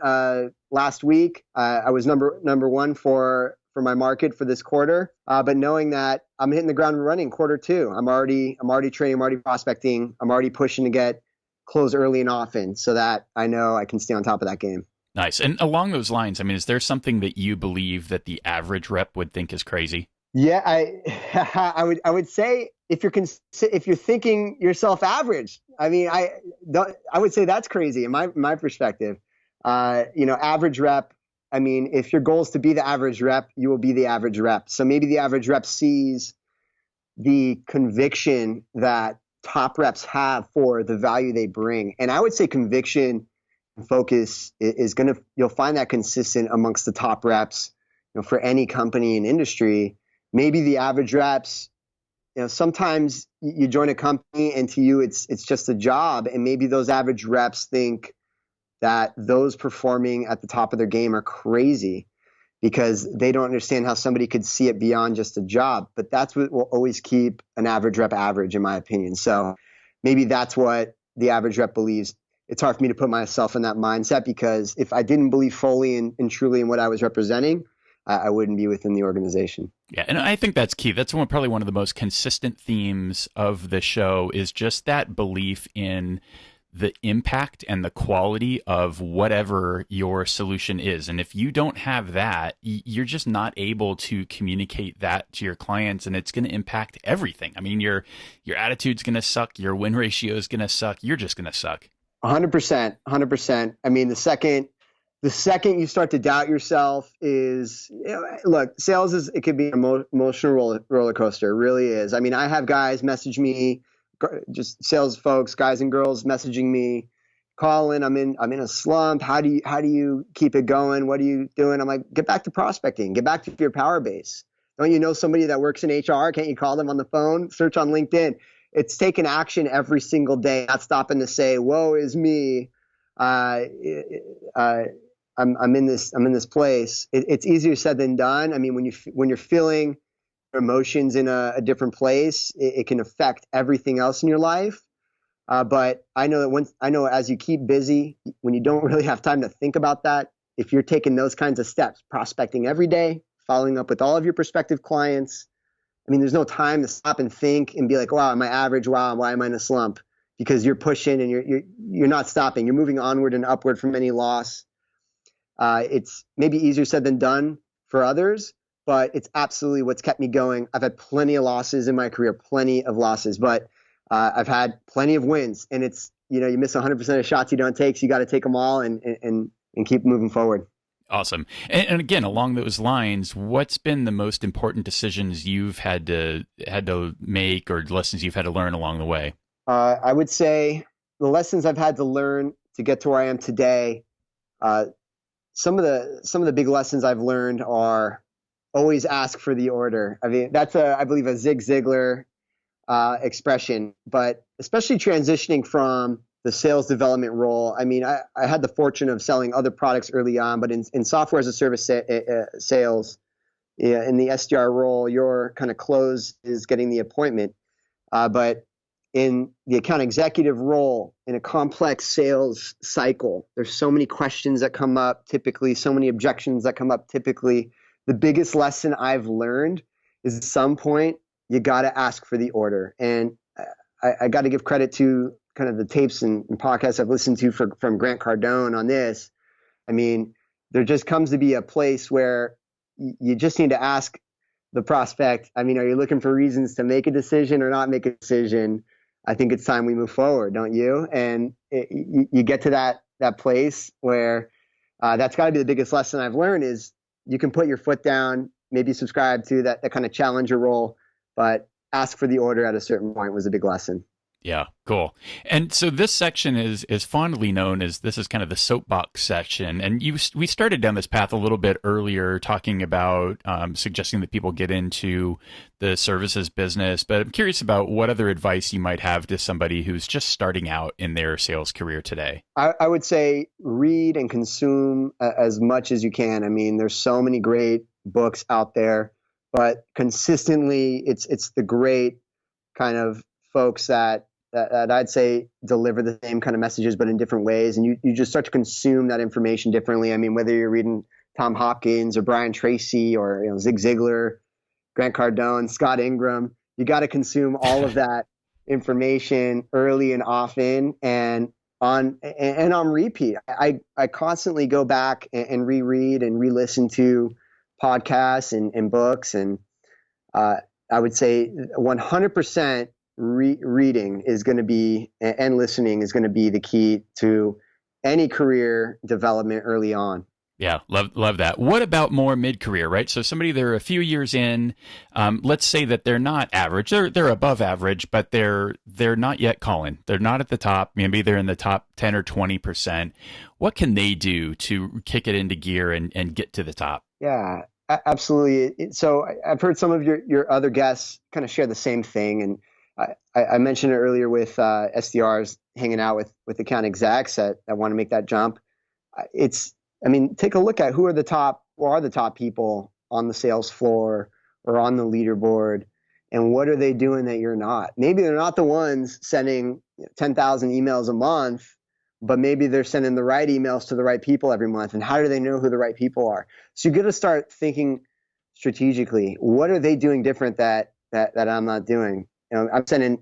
last week. I was number one for my market for this quarter, but knowing that I'm hitting the ground running quarter two. I'm already training, I'm already prospecting, I'm already pushing to close early and often, so that I know I can stay on top of that game. Nice. And along those lines, I mean, is there something that you believe that the average rep would think is crazy? Yeah, I would say if you're thinking yourself average, I mean, I would say that's crazy in my perspective. Average rep. I mean, if your goal is to be the average rep, you will be the average rep. So maybe the average rep sees the conviction that top reps have for the value they bring, and I would say conviction focus is you'll find that consistent amongst the top reps, for any company and industry. Maybe the average reps, sometimes you join a company and to you it's just a job, and maybe those average reps think that those performing at the top of their game are crazy because they don't understand how somebody could see it beyond just a job. But that's what will always keep an average rep average, in my opinion. So maybe that's what the average rep believes. It's hard for me to put myself in that mindset because if I didn't believe fully and truly in what I was representing, I wouldn't be within the organization. Yeah, and I think that's key. That's probably one of the most consistent themes of the show is just that belief in the impact and the quality of whatever your solution is. And if you don't have that, you're just not able to communicate that to your clients, and it's going to impact everything. I mean, your attitude's going to suck, your win ratio is going to suck, you're just going to suck. 100%. I mean, the second you start to doubt yourself is, look, sales it could be an emotional roller coaster. It really is. I mean, I have guys message me, just sales folks, guys and girls messaging me, Colin, I'm in a slump. How do you keep it going? What are you doing? I'm like, get back to prospecting, get back to your power base. Don't you know somebody that works in HR? Can't you call them on the phone? Search on LinkedIn. It's taking action every single day, not stopping to say, woe is me. I'm in this place. It's easier said than done. I mean, when you're feeling emotions in a different place, it can affect everything else in your life. But I know as you keep busy, when you don't really have time to think about that, if you're taking those kinds of steps, prospecting every day, following up with all of your prospective clients, I mean, there's no time to stop and think and be like, wow, am I average? Wow, why am I in a slump? Because you're pushing and you're not stopping. You're moving onward and upward from any loss. It's maybe easier said than done for others, but it's absolutely what's kept me going. I've had plenty of losses in my career, plenty of losses, but I've had plenty of wins. And it's, you miss 100% of shots you don't take, so you got to take them all and keep moving forward. Awesome. And again, along those lines, what's been the most important decisions you've had to make, or lessons you've had to learn along the way? I would say the lessons I've had to learn to get to where I am today. Some of the big lessons I've learned are always ask for the order. I mean, that's I believe a Zig Ziglar expression, but especially transitioning from the sales development role. I mean, I had the fortune of selling other products early on, but in software as a service sales, in the SDR role, your kind of close is getting the appointment. But in the account executive role, in a complex sales cycle, there's so many questions that come up typically, so many objections that come up typically. The biggest lesson I've learned is at some point, you got to ask for the order. And I got to give credit to kind of the tapes and podcasts I've listened to from Grant Cardone on this. I mean, there just comes to be a place where you just need to ask the prospect, I mean, are you looking for reasons to make a decision or not make a decision? I think it's time we move forward, don't you? And you get to that place where that's got to be the biggest lesson I've learned is you can put your foot down, maybe subscribe to that kind of challenger role, but ask for the order at a certain point was a big lesson. Yeah, cool. And so this section is fondly known as, this is kind of the soapbox section. And we started down this path a little bit earlier, talking about suggesting that people get into the services business. But I'm curious about what other advice you might have to somebody who's just starting out in their sales career today. I would say read and consume as much as you can. I mean, there's so many great books out there, but consistently it's the great kind of folks that I'd say deliver the same kind of messages, but in different ways. And you just start to consume that information differently. I mean, whether you're reading Tom Hopkins or Brian Tracy or Zig Ziglar, Grant Cardone, Scott Ingram, you got to consume all of that information early and often and on repeat. I constantly go back and reread and re-listen to podcasts and books. And I would say 100% reading is going to be, and listening is going to be the key to any career development early on. Yeah, love that. What about more mid-career, right? So somebody, they're a few years in, let's say that they're not average, they're above average, but they're not yet Colin. They're not at the top. Maybe they're in the top 10 or 20%. What can they do to kick it into gear and get to the top? Yeah, absolutely. So I've heard some of your other guests kind of share the same thing. And I mentioned it earlier with SDRs hanging out with account execs that want to make that jump. Take a look at who are the top people on the sales floor or on the leaderboard, and what are they doing that you're not? Maybe they're not the ones sending 10,000 emails a month, but maybe they're sending the right emails to the right people every month. And how do they know who the right people are? So you got to start thinking strategically. What are they doing different that I'm not doing? I'm sending,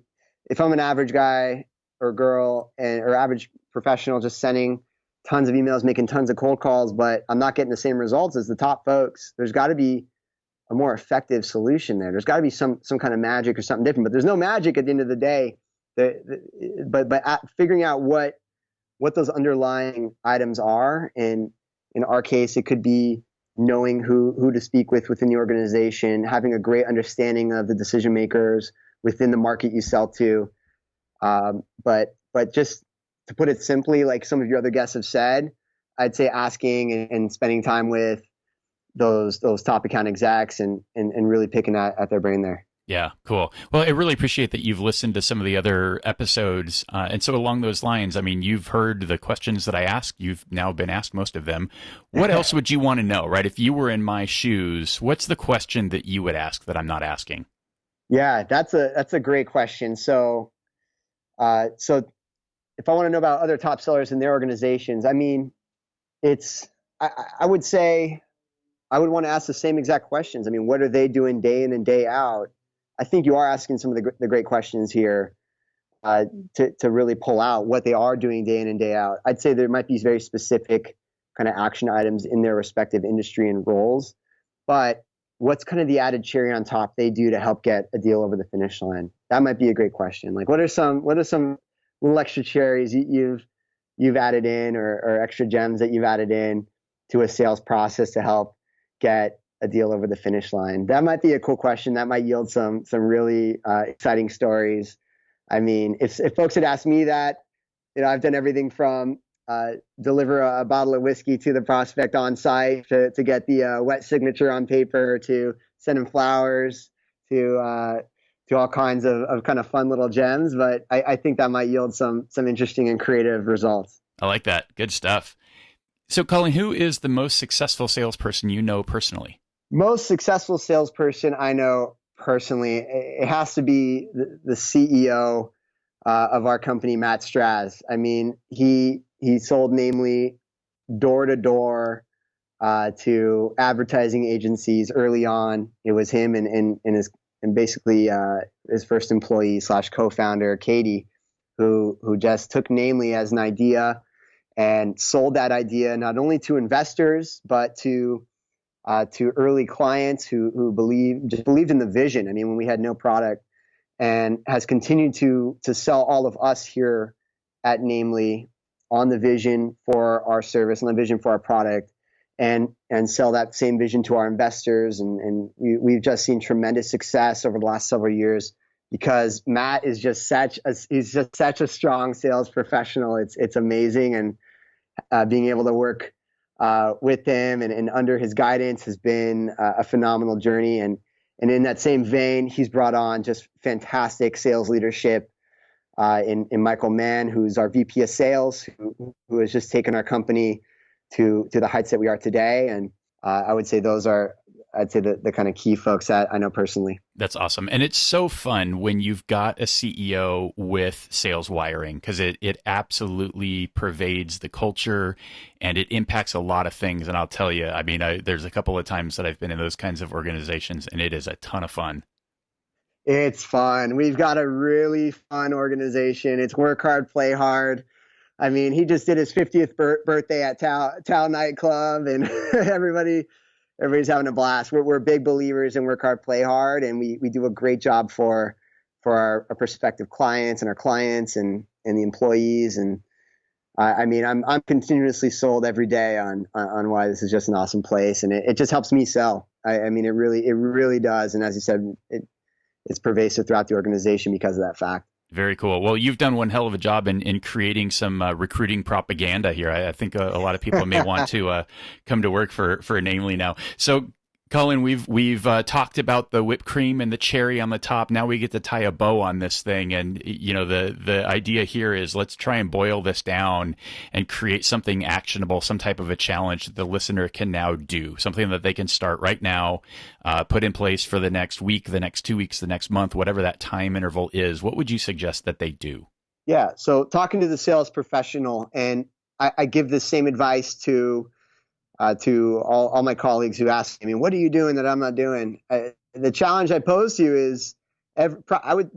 if I'm an average guy or girl or average professional, just sending tons of emails, making tons of cold calls, but I'm not getting the same results as the top folks. There's got to be a more effective solution there. There's got to be some kind of magic or something different, but there's no magic at the end of the day. But figuring out what those underlying items are, and in our case, it could be knowing who to speak with within the organization, having a great understanding of the decision makers within the market you sell to. But just to put it simply, like some of your other guests have said, I'd say asking and spending time with those top account execs and really picking at their brain there. Yeah, cool. Well, I really appreciate that you've listened to some of the other episodes. And so along those lines, I mean, you've heard the questions that I asked. You've now been asked most of them. What else would you want to know, right? If you were in my shoes, what's the question that you would ask that I'm not asking? Yeah, that's a great question. So if I want to know about other top sellers in their organizations, I mean, I would say I would want to ask the same exact questions. I mean, what are they doing day in and day out I think you are asking some of the great questions here to really pull out what they are doing day in and day out. I'd say there might be very specific kind of action items in their respective industry and roles, but what's kind of the added cherry on top they do to help get a deal over the finish line? That might be a great question. Like, what are some little extra cherries you've added in, or extra gems that you've added in to a sales process to help get a deal over the finish line? That might be a cool question. That might yield some really exciting stories. I mean, if folks had asked me that, I've done everything from deliver a bottle of whiskey to the prospect on site to get the wet signature on paper, to send him flowers, to all kinds of kind of fun little gems. But I think that might yield some interesting and creative results. I like that. Good stuff. So, Colin, who is the most successful salesperson you know personally? Most successful salesperson I know personally, it has to be the CEO of our company, Matt Straz. I mean, he sold namely door to door to advertising agencies early on. It was him and basically his first employee / co-founder, Katie, who just took namely as an idea and sold that idea not only to investors but to early clients who believed in the vision. I mean, when we had no product, and has continued to sell all of us here at Namely on the vision for our service, on the vision for our product, and sell that same vision to our investors. And we've just seen tremendous success over the last several years because Matt is just such a strong sales professional. It's amazing, and being able to work with him and under his guidance has been a phenomenal journey. And in that same vein, he's brought on just fantastic sales leadership in Michael Mann, who's our VP of sales, who has just taken our company to the heights that we are today. And I would say those are, the kind of key folks that I know personally. That's awesome. And it's so fun when you've got a CEO with sales wiring, because it absolutely pervades the culture and it impacts a lot of things. And I'll tell you, I mean, there's a couple of times that I've been in those kinds of organizations and it is a ton of fun. It's fun. We've got a really fun organization. It's work hard, play hard. I mean, he just did his 50th birthday at Tao nightclub, and everybody's having a blast. We're big believers in work hard, play hard, and we do a great job for our prospective clients and our clients and the employees. And I mean, I'm continuously sold every day on why this is just an awesome place, and it just helps me sell. I mean, it really does. And as you said, it's pervasive throughout the organization because of that fact. Very cool. Well, you've done one hell of a job in creating some recruiting propaganda here. I think a lot of people may want to come to work for Namely now. So, Colin, we've talked about the whipped cream and the cherry on the top. Now we get to tie a bow on this thing, and the idea here is let's try and boil this down and create something actionable, some type of a challenge that the listener can now do, something that they can start right now, put in place for the next week, the next 2 weeks, the next month, whatever that time interval is. What would you suggest that they do? Yeah. So talking to the sales professional, and I give the same advice to all my colleagues who ask me, what are you doing that I'm not doing? The challenge I pose to you is I would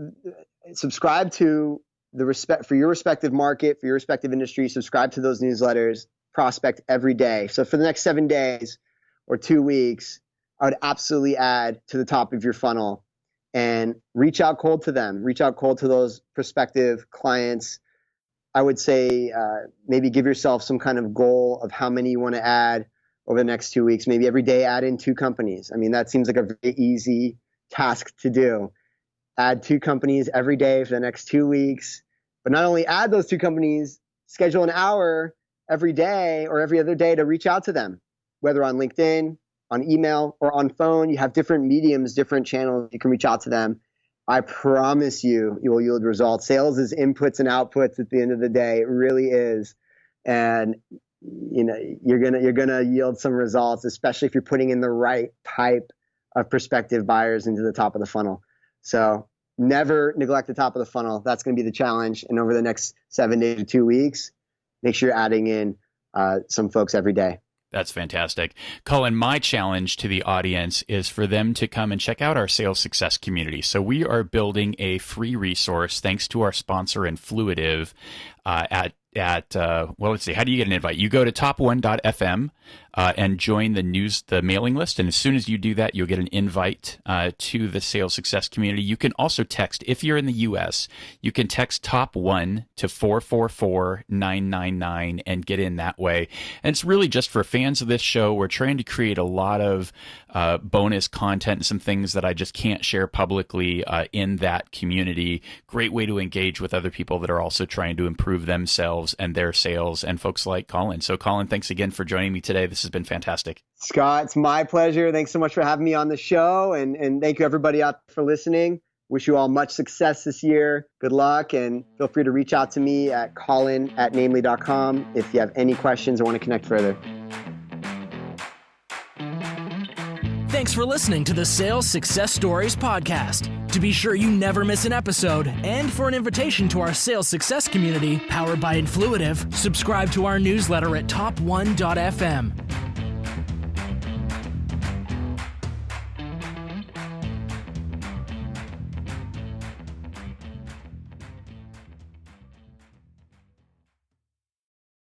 subscribe to the respect for your respective market, for your respective industry, subscribe to those newsletters, prospect every day. So for the next 7 days or 2 weeks, I would absolutely add to the top of your funnel and reach out cold to them, reach out cold to those prospective clients. I would say maybe give yourself some kind of goal of how many you want to add over the next 2 weeks. Maybe every day add in 2 companies. I mean, that seems like a very easy task to do. Add 2 companies every day for the next 2 weeks. But not only add those 2 companies, schedule an hour every day or every other day to reach out to them, whether on LinkedIn, on email, or on phone. You have different mediums, different channels you can reach out to them. I promise you will yield results. Sales is inputs and outputs at the end of the day. It really is. And you're gonna yield some results, especially if you're putting in the right type of prospective buyers into the top of the funnel. So never neglect the top of the funnel. That's going to be the challenge. And over the next 7 days to 2 weeks, make sure you're adding in some folks every day. That's fantastic. Colin, my challenge to the audience is for them to come and check out our sales success community. So we are building a free resource thanks to our sponsor Influitive well, let's see, how do you get an invite? You go to top1.fm and join the mailing list. And as soon as you do that, you'll get an invite to the sales success community. You can also text, if you're in the US, you can text top1 to 444-999 and get in that way. And it's really just for fans of this show. We're trying to create a lot of bonus content and some things that I just can't share publicly in that community. Great way to engage with other people that are also trying to improve themselves and their sales, and folks like Colin. So Colin, thanks again for joining me today. This has been fantastic. Scott, it's my pleasure. Thanks so much for having me on the show. And thank you everybody out for listening. Wish you all much success this year. Good luck. And feel free to reach out to me at colin@namely.com if you have any questions or want to connect further. Thanks for listening to the Sales Success Stories podcast. To be sure you never miss an episode, and for an invitation to our sales success community powered by Influitive, subscribe to our newsletter at top1.fm.